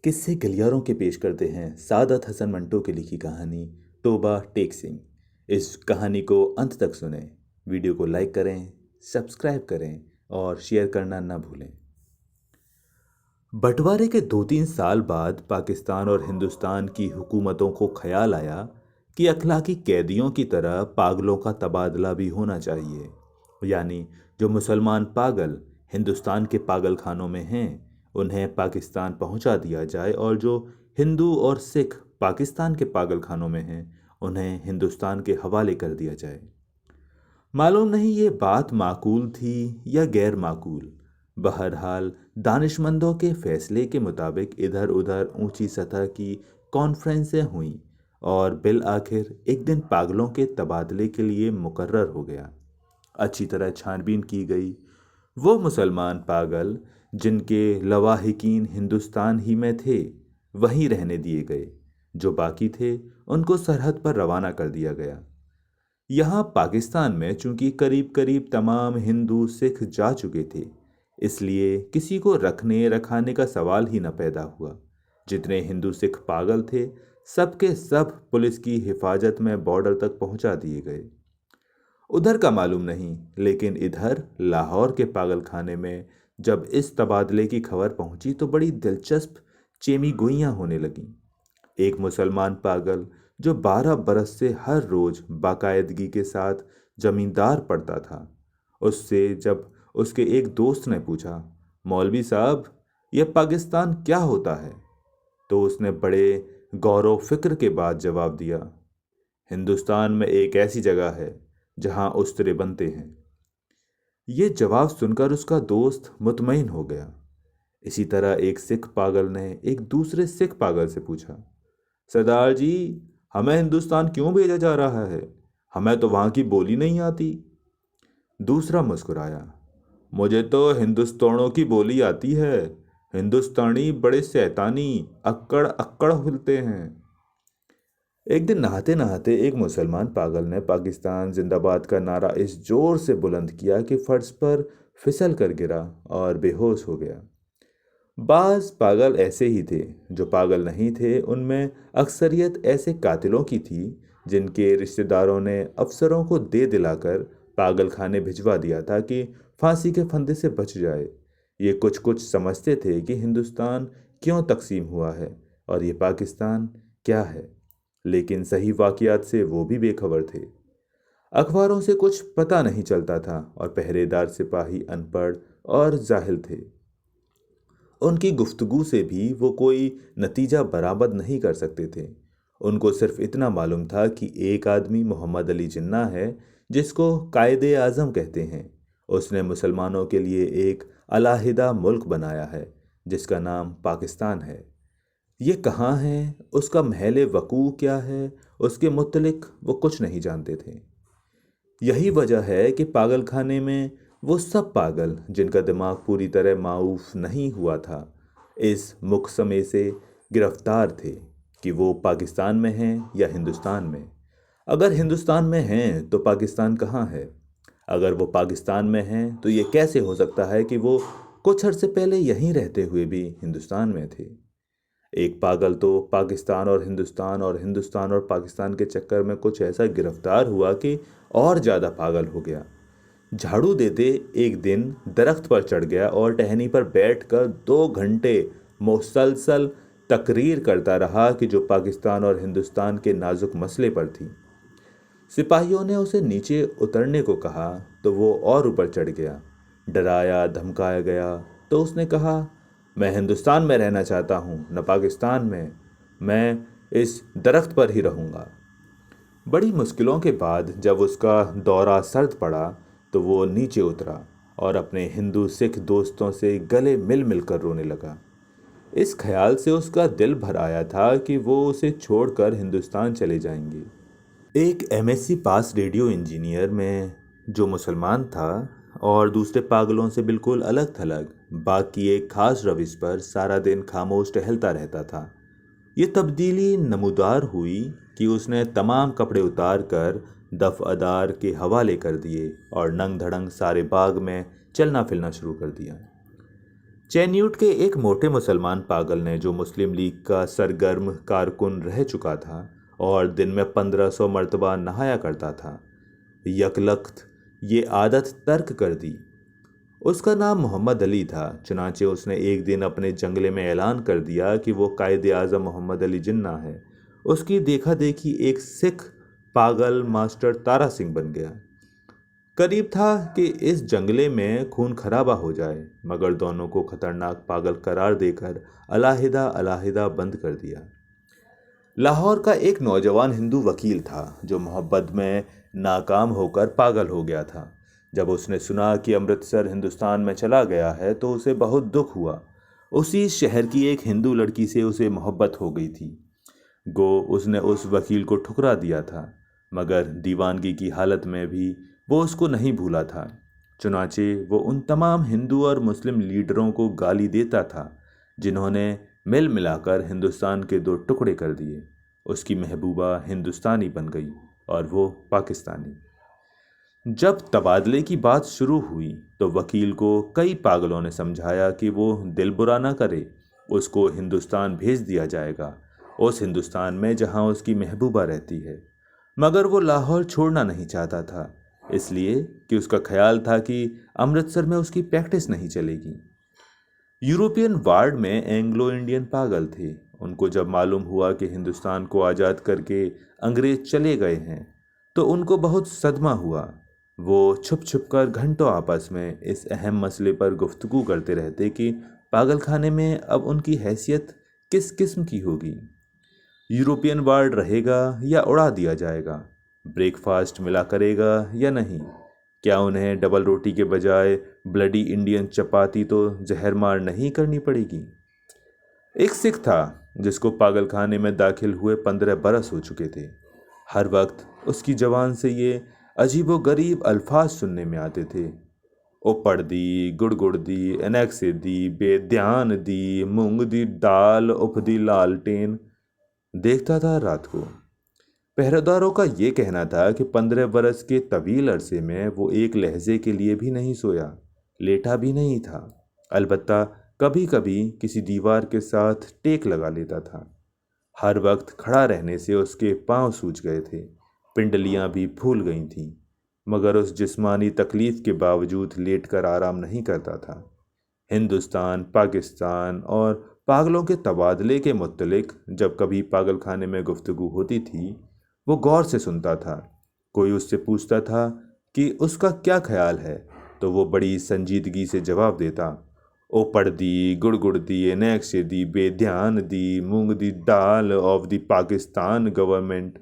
किस्से गलियारों के पेश करते हैं सादत हसन मंटो की लिखी कहानी तोबा टेक सिंह। इस कहानी को अंत तक सुनें। वीडियो को लाइक करें, सब्सक्राइब करें और शेयर करना ना भूलें। बंटवारे के 2-3 साल बाद पाकिस्तान और हिंदुस्तान की हुकूमतों को ख्याल आया कि अखलाकी कैदियों की तरह पागलों का तबादला भी होना चाहिए। यानी जो मुसलमान पागल हिंदुस्तान के पागल खानों में हैं उन्हें पाकिस्तान पहुंचा दिया जाए, और जो हिंदू और सिख पाकिस्तान के पागल खानों में हैं उन्हें हिंदुस्तान के हवाले कर दिया जाए। मालूम नहीं ये बात माकूल थी या गैर माकूल। बहरहाल दानिशमंदों के फैसले के मुताबिक इधर उधर ऊंची सतह की कॉन्फ्रेंसें हुईं और बिल आखिर एक दिन पागलों के तबादले के लिए मुकर्रर हो गया। अच्छी तरह छानबीन की गई। वो मुसलमान पागल जिनके लवाहिकीन हिंदुस्तान ही में थे वहीं रहने दिए गए। जो बाकी थे उनको सरहद पर रवाना कर दिया गया। यहाँ पाकिस्तान में चूंकि करीब करीब तमाम हिंदू सिख जा चुके थे, इसलिए किसी को रखने रखाने का सवाल ही न पैदा हुआ। जितने हिंदू सिख पागल थे सबके सब पुलिस की हिफाजत में बॉर्डर तक पहुंचा दिए गए। उधर का मालूम नहीं, लेकिन इधर लाहौर के पागल खाने में जब इस तबादले की खबर पहुंची तो बड़ी दिलचस्प चेमी गोइयां होने लगीं। एक मुसलमान पागल जो 12 बरस से हर रोज बाकायदगी के साथ जमींदार पढ़ता था, उससे जब उसके एक दोस्त ने पूछा, मौलवी साहब यह पाकिस्तान क्या होता है, तो उसने बड़े गौर फिक्र के बाद जवाब दिया, हिंदुस्तान में एक ऐसी जगह है जहां उस्तरे बनते हैं। ये जवाब सुनकर उसका दोस्त मुतमईन हो गया। इसी तरह एक सिख पागल ने एक दूसरे सिख पागल से पूछा, सरदार जी हमें हिंदुस्तान क्यों भेजा जा रहा है, हमें तो वहां की बोली नहीं आती। दूसरा मुस्कुराया, मुझे तो हिंदुस्तानों की बोली आती है, हिंदुस्तानी बड़े शैतानी अक्कड़ अक्कड़ हिलते हैं। एक दिन नहाते नहाते एक मुसलमान पागल ने पाकिस्तान जिंदाबाद का नारा इस जोर से बुलंद किया कि फर्श पर फिसल कर गिरा और बेहोश हो गया। बाज पागल ऐसे ही थे। जो पागल नहीं थे उनमें अक्सरियत ऐसे कातिलों की थी जिनके रिश्तेदारों ने अफसरों को दे दिलाकर पागल खाने भिजवा दिया था कि फांसी के फंदे से बच जाए। ये कुछ कुछ समझते थे कि हिंदुस्तान क्यों तकसीम हुआ है और ये पाकिस्तान क्या है, लेकिन सही वाक़यात से वो भी बेखबर थे। अखबारों से कुछ पता नहीं चलता था और पहरेदार सिपाही अनपढ़ और जाहिल थे। उनकी गुफ्तगू से भी वो कोई नतीजा बरामद नहीं कर सकते थे। उनको सिर्फ इतना मालूम था कि एक आदमी मोहम्मद अली जिन्ना है जिसको कायदे आज़म कहते हैं। उसने मुसलमानों के लिए एक अलहदा मुल्क बनाया है जिसका नाम पाकिस्तान है। ये कहाँ है, उसका महल वकू क्या है, उसके मुतलिक वो कुछ नहीं जानते थे। यही वजह है कि पागल खाने में वो सब पागल जिनका दिमाग पूरी तरह माऊफ नहीं हुआ था इस मुकसमे से गिरफ्तार थे कि वो पाकिस्तान में हैं या हिंदुस्तान में। अगर हिंदुस्तान में हैं तो पाकिस्तान कहाँ है? अगर वो पाकिस्तान में हैं तो ये कैसे हो सकता है कि वो कुछ अरसे पहले यहीं रहते हुए भी हिंदुस्तान में थे? एक पागल तो पाकिस्तान और हिंदुस्तान और पाकिस्तान के चक्कर में कुछ ऐसा गिरफ्तार हुआ कि और ज़्यादा पागल हो गया। झाड़ू देते एक दिन दरख्त पर चढ़ गया और टहनी पर बैठकर 2 घंटे मुसलसल तकरीर करता रहा कि जो पाकिस्तान और हिंदुस्तान के नाजुक मसले पर थी। सिपाहियों ने उसे नीचे उतरने को कहा तो वो और ऊपर चढ़ गया। डराया धमकाया गया तो उसने कहा, मैं हिंदुस्तान में रहना चाहता हूँ, न पाकिस्तान में। मैं इस दरख्त पर ही रहूँगा। बड़ी मुश्किलों के बाद जब उसका दौरा सर्द पड़ा तो वो नीचे उतरा और अपने हिंदू सिख दोस्तों से गले मिल मिल कर रोने लगा। इस ख्याल से उसका दिल भर आया था कि वो उसे छोड़कर हिंदुस्तान चले जाएंगे। एक एमएससी पास रेडियो इंजीनियर में जो मुसलमान था और दूसरे पागलों से बिल्कुल अलग थलग बाकी एक खास रविश पर सारा दिन खामोश टहलता रहता था। ये तब्दीली नमूदार हुई कि उसने तमाम कपड़े उतार कर दफअदार के हवाले कर दिए और नंग धड़ंग सारे बाग में चलना फिरना शुरू कर दिया। चैन्यूट के एक मोटे मुसलमान पागल ने, जो मुस्लिम लीग का सरगर्म कारकुन रह चुका था और दिन में 1500 मर्तबा नहाया करता था, यकलख्त ये आदत तर्क कर दी। उसका नाम मोहम्मद अली था। चुनांचे उसने एक दिन अपने जंगले में ऐलान कर दिया कि वो कायदे आज़म मोहम्मद अली जिन्ना है। उसकी देखा देखी एक सिख पागल मास्टर तारा सिंह बन गया। करीब था कि इस जंगले में खून खराबा हो जाए, मगर दोनों को खतरनाक पागल करार देकर अलहदा अलहदा बंद कर दिया। लाहौर का एक नौजवान हिंदू वकील था जो मोहब्बत में नाकाम होकर पागल हो गया था। जब उसने सुना कि अमृतसर हिंदुस्तान में चला गया है तो उसे बहुत दुख हुआ। उसी शहर की एक हिंदू लड़की से उसे मोहब्बत हो गई थी। गो उसने उस वकील को ठुकरा दिया था, मगर दीवानगी की हालत में भी वो उसको नहीं भूला था। चुनाचे वो उन तमाम हिंदू और मुस्लिम लीडरों को गाली देता था जिन्होंने मिल मिलाकर हिंदुस्तान के दो टुकड़े कर दिए। उसकी महबूबा हिंदुस्तानी बन गई और वो पाकिस्तानी। जब तबादले की बात शुरू हुई तो वकील को कई पागलों ने समझाया कि वो दिल बुरा ना करे, उसको हिंदुस्तान भेज दिया जाएगा, उस हिंदुस्तान में जहां उसकी महबूबा रहती है। मगर वो लाहौर छोड़ना नहीं चाहता था, इसलिए कि उसका ख्याल था कि अमृतसर में उसकी प्रैक्टिस नहीं चलेगी। यूरोपियन वार्ड में एंग्लो इंडियन पागल थे। उनको जब मालूम हुआ कि हिंदुस्तान को आज़ाद करके अंग्रेज चले गए हैं तो उनको बहुत सदमा हुआ। वो छुप छुप कर घंटों आपस में इस अहम मसले पर गुफ्तगू करते रहते कि पागल खाने में अब उनकी हैसियत किस किस्म की होगी। यूरोपियन वार्ड रहेगा या उड़ा दिया जाएगा, ब्रेकफास्ट मिला करेगा या नहीं, क्या उन्हें डबल रोटी के बजाय ब्लडी इंडियन चपाती तो जहर मार नहीं करनी पड़ेगी। एक सिख था जिसको पागल खाने में दाखिल हुए 15 बरस हो चुके थे। हर वक्त उसकी जबान से ये अजीबो गरीब अल्फाज सुनने में आते थे। ओपड़ दी, गुड़गुड़ दी, एनेक्से दी, बेध्यान दी, मूंग दी दाल, उपदी लालटेन। देखता था रात को। पहरेदारों का ये कहना था कि 15 बरस के तवील अरसे में वो एक लहजे के लिए भी नहीं सोया, लेटा भी नहीं था। अलबत्ता कभी कभी किसी दीवार के साथ टेक लगा लेता था। हर वक्त खड़ा रहने से उसके पांव सूज गए थे, पिंडलियां भी फूल गई थीं, मगर उस जिस्मानी तकलीफ के बावजूद लेटकर आराम नहीं करता था। हिंदुस्तान, पाकिस्तान और पागलों के तबादले के मुत्तलिक जब कभी पागल खाने में गुफ्तगू होती थी, वो गौर से सुनता था। कोई उससे पूछता था कि उसका क्या ख्याल है, तो वो बड़ी संजीदगी से जवाब देता, ओपड़ दी, गुड़गुड़ दी, एनेक्से दी, बेध्यान दी, मूंग दी दाल ऑफ द पाकिस्तान गवर्नमेंट।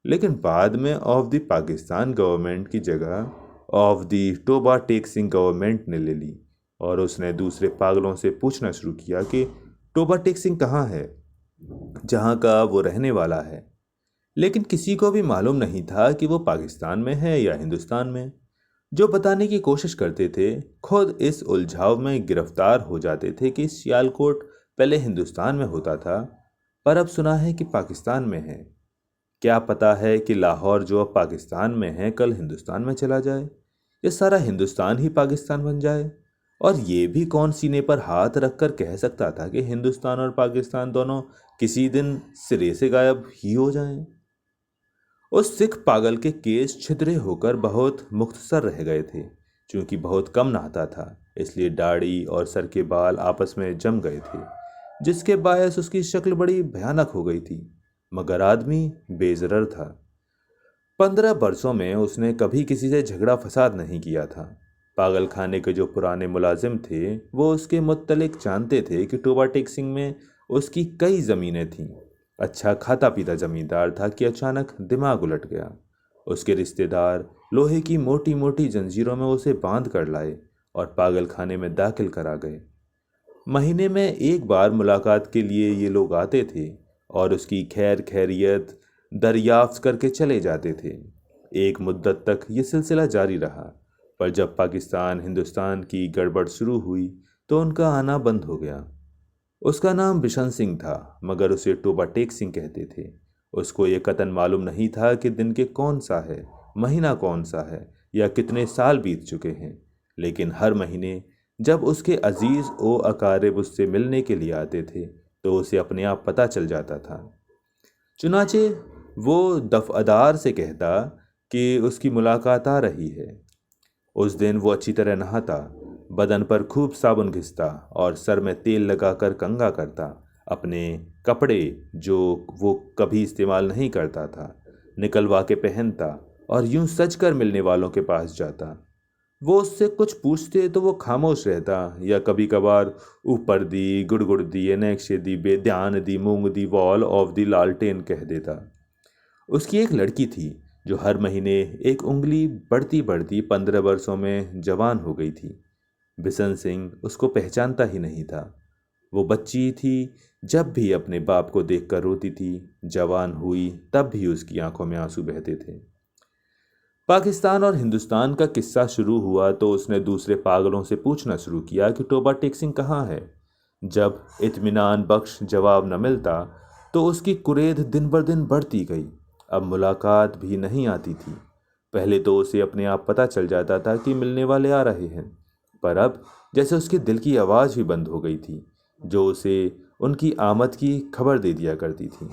लेकिन बाद में ऑफ द पाकिस्तान गवर्नमेंट की जगह ऑफ द टोबा टेक्सिंग गवर्नमेंट ने ले ली और उसने दूसरे पागलों से पूछना शुरू किया कि टोबा टेक्सिंग कहाँ है, जहाँ का वो रहने वाला है। लेकिन किसी को भी मालूम नहीं था कि वो पाकिस्तान में है या हिंदुस्तान में। जो बताने की कोशिश करते थे खुद इस उलझाव में गिरफ्तार हो जाते थे कि सियालकोट पहले हिंदुस्तान में होता था, पर अब सुना है कि पाकिस्तान में है। क्या पता है कि लाहौर जो अब पाकिस्तान में है कल हिंदुस्तान में चला जाए, ये सारा हिंदुस्तान ही पाकिस्तान बन जाए। और ये भी कौन सीने पर हाथ रखकर कह सकता था कि हिंदुस्तान और पाकिस्तान दोनों किसी दिन सिरे से गायब ही हो जाएं। उस सिख पागल के केस छिद्रे होकर बहुत मुख्तसर रह गए थे। क्योंकि बहुत कम नहाता था, इसलिए दाढ़ी और सर के बाल आपस में जम गए थे, जिसके बायस उसकी शक्ल बड़ी भयानक हो गई थी, मगर आदमी बेजरर था। 15 बरसों में उसने कभी किसी से झगड़ा फसाद नहीं किया था। पागल खाने के जो पुराने मुलाजिम थे वो उसके मुत्तलिक जानते थे कि टोबा टेक्सिंग में उसकी कई ज़मीनें थीं। अच्छा खाता पीता जमींदार था कि अचानक दिमाग उलट गया। उसके रिश्तेदार लोहे की मोटी मोटी जंजीरों में उसे बांध कर लाए और पागल खाने में दाखिल करा गए। महीने में एक बार मुलाकात के लिए ये लोग आते थे और उसकी खैर खैरियत दरियाफ्त करके चले जाते थे। एक मुद्दत तक ये सिलसिला जारी रहा, पर जब पाकिस्तान हिंदुस्तान की गड़बड़ शुरू हुई तो उनका आना बंद हो गया। उसका नाम बिशन सिंह था, मगर उसे टोबा टेक सिंह कहते थे। उसको ये कतन मालूम नहीं था कि दिन के कौन सा है, महीना कौन सा है या कितने साल बीत चुके हैं। लेकिन हर महीने जब उसके अजीज ओ अकारिब उससे मिलने के लिए आते थे तो उसे अपने आप पता चल जाता था। चुनाचे वो दफअदार से कहता कि उसकी मुलाकात आ रही है। उस दिन वो अच्छी तरह नहाता, बदन पर खूब साबुन घिसता और सर में तेल लगाकर कंघा करता। अपने कपड़े जो वो कभी इस्तेमाल नहीं करता था निकलवा के पहनता और यूं सज कर मिलने वालों के पास जाता। वो उससे कुछ पूछते तो वो खामोश रहता या कभी कभार ऊपर दी, गुड़गुड़ दी, नेक्शे दी, बेध्यान दी, मूंग दी, वॉल ऑफ दी लालटेन कह देता। उसकी एक लड़की थी जो हर महीने एक उंगली बढ़ती बढ़ती 15 वर्षों में जवान हो गई थी। बिशन सिंह उसको पहचानता ही नहीं था। वो बच्ची थी, जब भी अपने बाप को देखकर रोती थी। जवान हुई तब भी उसकी आंखों में आंसू बहते थे। पाकिस्तान और हिंदुस्तान का किस्सा शुरू हुआ तो उसने दूसरे पागलों से पूछना शुरू किया कि टोबा टेक सिंह कहाँ है। जब इत्मीनान बख्श जवाब न मिलता तो उसकी कुरेद दिन बर दिन बढ़ती गई। अब मुलाकात भी नहीं आती थी। पहले तो उसे अपने आप पता चल जाता था कि मिलने वाले आ रहे हैं, पर अब जैसे उसके दिल की आवाज़ भी बंद हो गई थी जो उसे उनकी आमद की खबर दे दिया करती थी।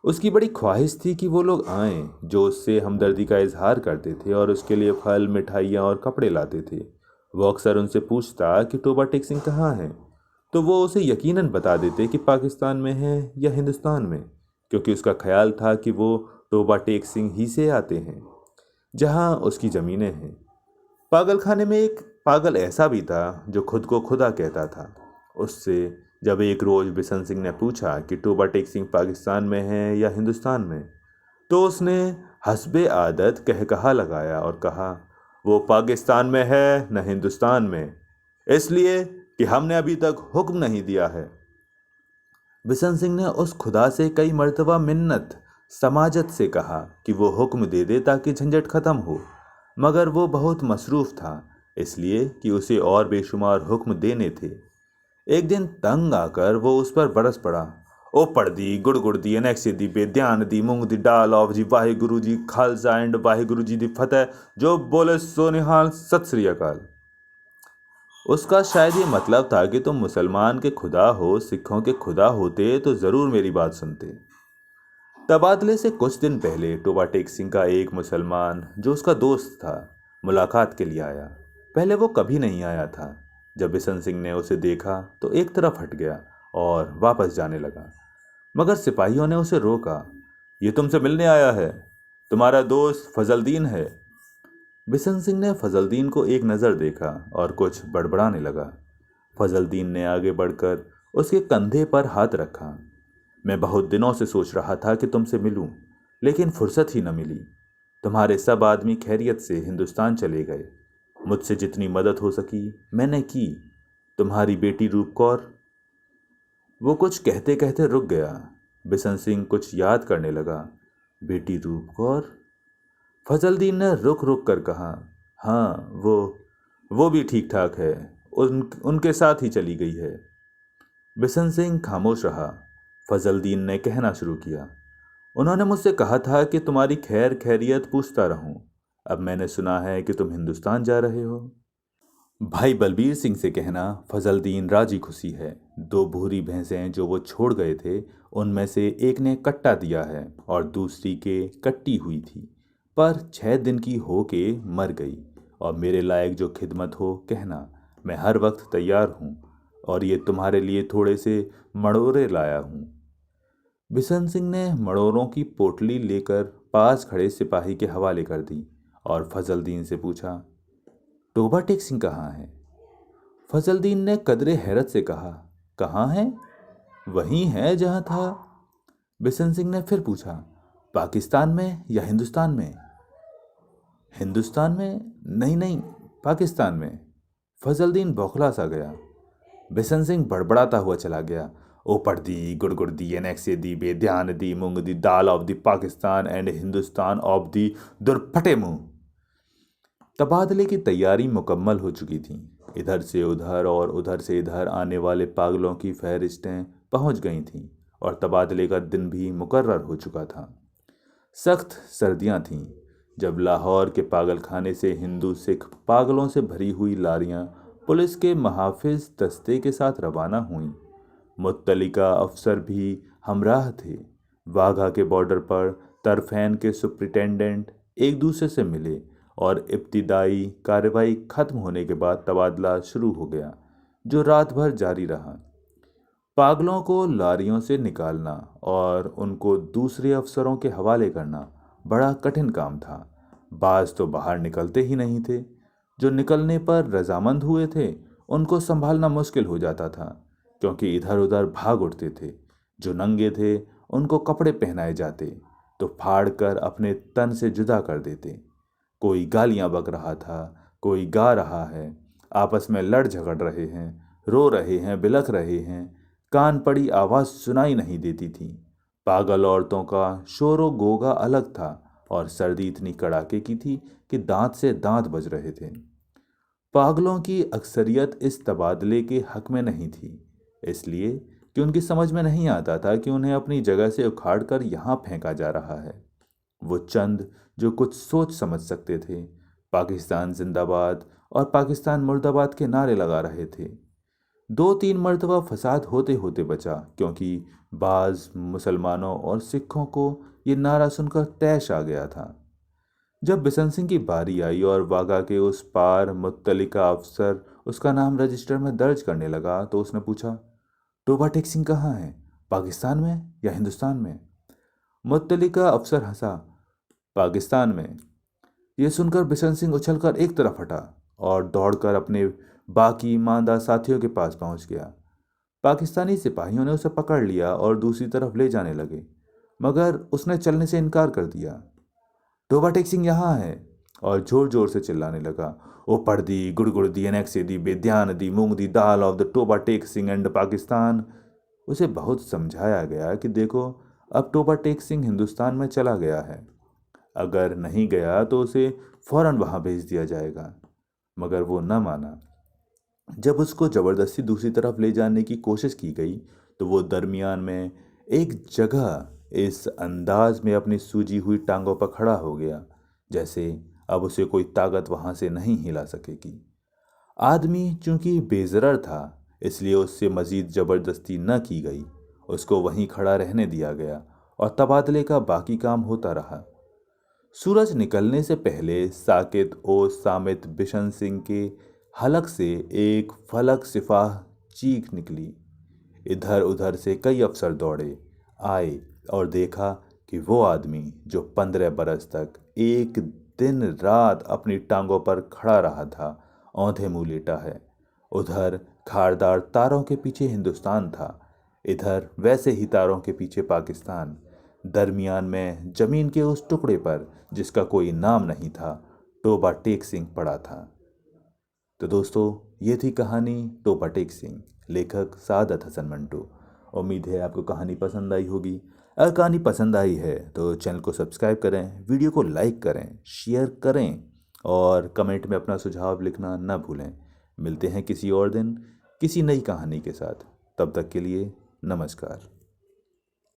उसकी बड़ी ख्वाहिश थी कि वो लोग आएं जो उससे हमदर्दी का इजहार करते थे और उसके लिए फल, मिठाइयाँ और कपड़े लाते थे। वो अक्सर उनसे पूछता कि टोबा टेक सिंह कहाँ है, तो वो उसे यकीनन बता देते कि पाकिस्तान में है या हिंदुस्तान में, क्योंकि उसका ख्याल था कि वो टोबा टेक सिंह ही से आते हैं जहाँ उसकी ज़मीनें हैं। पागल खाने में एक पागल ऐसा भी था जो खुद को खुदा कहता था। उससे जब एक रोज़ बिशन सिंह ने पूछा कि टोबा टेक सिंह पाकिस्तान में है या हिंदुस्तान में, तो उसने हस्बे आदत कहकहा लगाया और कहा, वो पाकिस्तान में है न हिंदुस्तान में, इसलिए कि हमने अभी तक हुक्म नहीं दिया है। बिशन सिंह ने उस खुदा से कई मर्तबा मिन्नत समाजत से कहा कि वो हुक्म दे दे ताकि झंझट ख़त्म हो, मगर वो बहुत मसरूफ़ था, इसलिए कि उसे और बेशुमार हुक्म देने थे। एक दिन तंग आकर वो उस पर बरस पड़ा। ओ पढ़ दी, गुड़ दी, अनेक्से दी, बेध्यान दी, मूंग दी डाल of ji, Wahe Guru ji Khalsa and Wahe Guru जी दी फतेह, जो बोले सो निहाल, सत श्री अकाल। उसका शायद ये मतलब था कि तुम मुसलमान के खुदा हो, सिखों के खुदा होते तो ज़रूर मेरी बात सुनते। तबादले से कुछ दिन पहले टोबा टेक सिंह का एक मुसलमान जो उसका दोस्त था मुलाकात के लिए आया। पहले वो कभी नहीं आया था। जब बिशन सिंह ने उसे देखा तो एक तरफ हट गया और वापस जाने लगा, मगर सिपाहियों ने उसे रोका। ये तुमसे मिलने आया है, तुम्हारा दोस्त फजलदीन है। बिशन सिंह ने फजलदीन को एक नज़र देखा और कुछ बड़बड़ाने लगा। फजलदीन ने आगे बढ़कर उसके कंधे पर हाथ रखा। मैं बहुत दिनों से सोच रहा था कि तुमसे मिलूं, लेकिन फुर्सत ही न मिली। तुम्हारे सब आदमी खैरियत से हिंदुस्तान चले गए। मुझसे जितनी मदद हो सकी मैंने की। तुम्हारी बेटी रूप कौर। वो कुछ कहते कहते रुक गया। बिशन सिंह कुछ याद करने लगा। बेटी रूप कौर? फजलदीन ने रुक रुक कर कहा, हाँ वो भी ठीक ठाक है, उनके साथ ही चली गई है। बिशन सिंह खामोश रहा। फजलदीन ने कहना शुरू किया, उन्होंने मुझसे कहा था कि तुम्हारी खैर खैरियत पूछता रहूं। अब मैंने सुना है कि तुम हिंदुस्तान जा रहे हो। भाई बलबीर सिंह से कहना फजलदीन राजी खुशी है। 2 भूरी भैंसें जो वो छोड़ गए थे उनमें से एक ने कट्टा दिया है और दूसरी के कट्टी हुई थी, पर 6 दिन की हो के मर गई। और मेरे लायक जो खिदमत हो कहना, मैं हर वक्त तैयार हूँ। और ये तुम्हारे लिए थोड़े से मड़ोरे लाया हूँ। बिशन सिंह ने मड़ोरों की पोटली लेकर पास खड़े सिपाही के हवाले कर दी और फजलदीन से पूछा, टोबा टेक सिंह कहाँ है? फजलदीन ने कदरे हैरत से कहा, कहाँ है? वहीं है जहाँ था। बिशन सिंह ने फिर पूछा, पाकिस्तान में या हिंदुस्तान में? हिंदुस्तान में? नहीं नहीं, पाकिस्तान में। फजलदीन बौखला सा गया। बिशन सिंह बड़बड़ाता हुआ चला गया, ऊपर दी, गुड़गुड़ दी, अनेक्से दी, बेध्यान दी, मूंग दी दाल of the Pakistan and Hindustan of the दुरफटे मुंह। तबादले की तैयारी मुकम्मल हो चुकी थी। इधर से उधर और उधर से इधर आने वाले पागलों की फहरिस्तें पहुंच गई थीं और तबादले का दिन भी मुकर्रर हो चुका था। सख्त सर्दियां थीं जब लाहौर के पागल खाने से हिंदू सिख पागलों से भरी हुई लारियां पुलिस के महाफिज दस्ते के साथ रवाना हुई। मुत्तलिका अफसर भी हमराह थे। वाघा के बॉर्डर पर तरफैन के सुप्रिटेंडेंट एक दूसरे से मिले और इब्तिदाई कार्रवाई खत्म होने के बाद तबादला शुरू हो गया, जो रात भर जारी रहा। पागलों को लारियों से निकालना और उनको दूसरे अफसरों के हवाले करना बड़ा कठिन काम था। बाज तो बाहर निकलते ही नहीं थे। जो निकलने पर रजामंद हुए थे उनको संभालना मुश्किल हो जाता था, क्योंकि इधर उधर भाग उठते थे। जो नंगे थे उनको कपड़े पहनाए जाते तो फाड़ कर अपने तन से जुदा कर देते। कोई गालियां बक रहा था, कोई गा रहा है, आपस में लड़ झगड़ रहे हैं, रो रहे हैं, बिलख रहे हैं। कान पड़ी आवाज सुनाई नहीं देती थी। पागल औरतों का शोरो गोगा अलग था और सर्दी इतनी कड़ाके की थी कि दांत से दांत बज रहे थे। पागलों की अक्सरियत इस तबादले के हक में नहीं थी, इसलिए कि उनकी समझ में नहीं आता था कि उन्हें अपनी जगह से उखाड़ कर यहाँ फेंका जा रहा है। वो चंद जो कुछ सोच समझ सकते थे, पाकिस्तान जिंदाबाद और पाकिस्तान मुर्दाबाद के नारे लगा रहे थे। 2-3 मरतबा फसाद होते होते बचा, क्योंकि बाज मुसलमानों और सिखों को ये नारा सुनकर तैश आ गया था। जब बिशन सिंह की बारी आई और वाघा के उस पार मुत्तलिका अफसर उसका नाम रजिस्टर में दर्ज करने लगा, तो उसने पूछा, टोबा टेक सिंह कहाँ है, पाकिस्तान में या हिंदुस्तान में? मुत्तलिका अफसर हंसा, पाकिस्तान में। यह सुनकर बिशन सिंह उछलकर एक तरफ हटा और दौड़कर अपने बाकी ईमानदार साथियों के पास पहुंच गया। पाकिस्तानी सिपाहियों ने उसे पकड़ लिया और दूसरी तरफ ले जाने लगे, मगर उसने चलने से इनकार कर दिया। टोबा टेक सिंह यहाँ है, और जोर जोर से चिल्लाने लगा, ओ पर्दी गुड़गुड़ दी अनेक्से दी बेध्यान दी मूंग दी दाल of the Toba Tek Singh and Pakistan. उसे बहुत समझाया गया कि देखो, अब टोबा टेक सिंह हिंदुस्तान में चला गया है, अगर नहीं गया तो उसे फौरन वहां भेज दिया जाएगा। मगर वो न माना। जब उसको जबरदस्ती दूसरी तरफ ले जाने की कोशिश की गई तो वो दरमियान में एक जगह इस अंदाज में अपनी सूजी हुई टांगों पर खड़ा हो गया, जैसे अब उसे कोई ताकत वहां से नहीं हिला सकेगी। आदमी चूंकि बेजरर था, इसलिए उससे मजीद जबरदस्ती न की गई। उसको वहीं खड़ा रहने दिया गया और तबादले का बाकी काम होता रहा। सूरज निकलने से पहले साकित ओ सामित बिशन सिंह के हलक से एक फलक सिपाह चीख निकली। इधर उधर से कई अफसर दौड़े आए और देखा कि वो आदमी जो 15 बरस तक एक दिन रात अपनी टांगों पर खड़ा रहा था, औंधे मुंह लेटा है। उधर खारदार तारों के पीछे हिंदुस्तान था, इधर वैसे ही तारों के पीछे पाकिस्तान। दरमियान में जमीन के उस टुकड़े पर जिसका कोई नाम नहीं था, टोबा टेक सिंह पड़ा था। तो दोस्तों, ये थी कहानी टोबा टेक सिंह, लेखक सादत हसन मंटू। उम्मीद है आपको कहानी पसंद आई होगी। अगर कहानी पसंद आई है तो चैनल को सब्सक्राइब करें, वीडियो को लाइक करें, शेयर करें और कमेंट में अपना सुझाव लिखना न भूलें। मिलते हैं किसी और दिन किसी नई कहानी के साथ। तब तक के लिए नमस्कार।